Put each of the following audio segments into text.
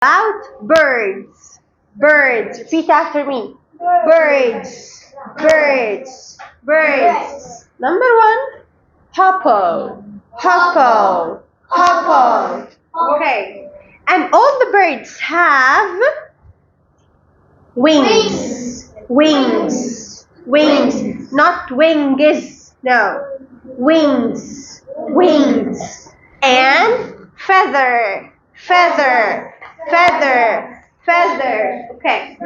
About birds. Birds. Repeat after me. Birds. Birds. Birds. Number one. Hoppo. Hoppo. Hoppo. Okay. And all the birds have wings. Wings. Wings. Not wings. No. Wings. Wings. And feather. Feather. Feather. Feather. Okay.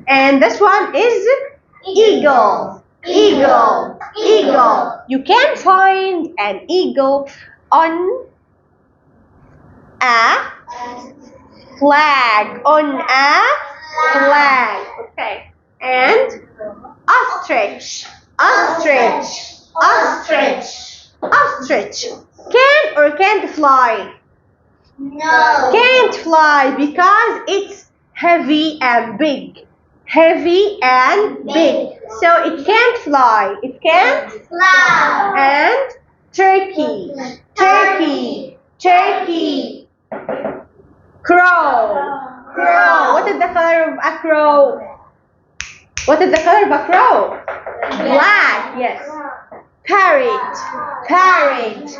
And this one is eagle. Eagle. Eagle. You can find an eagle on a flag. On a flag. Okay. And ostrich. Ostrich. Ostrich. Ostrich. Can or can't fly? No. Can't fly because it's heavy and big. Heavy and big. So it can't fly. It can't Fly. And turkey. Turkey. Turkey. Crow. Crow. What is the color of a crow? What is the color of a crow? Black. Yes. Parrot. Parrot.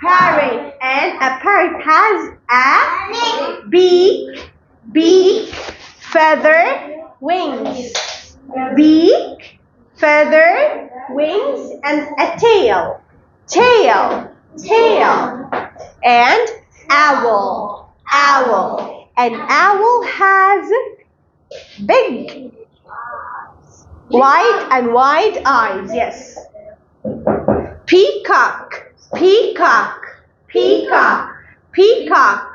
Parrot. And a parrot has a beak. Beak. Feather. Wings. Beak. Feather. Wings. And a tail. Tail. Tail. And owl. Owl. An owl has big white and wide eyes. Yes. Peacock. Peacock. Peacock. Peacock.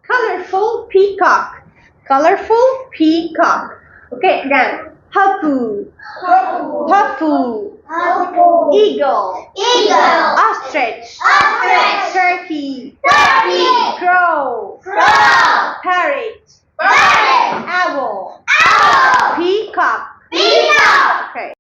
Colorful peacock. Colorful peacock. Okay, again. Hopoo. Hopoo. Eagle. Eagle. Ostrich. Ostrich. Turkey. Turkey. Crow. Crow. Parrot. Parrot. Owl. Owl. Peacock. Peacock. Okay.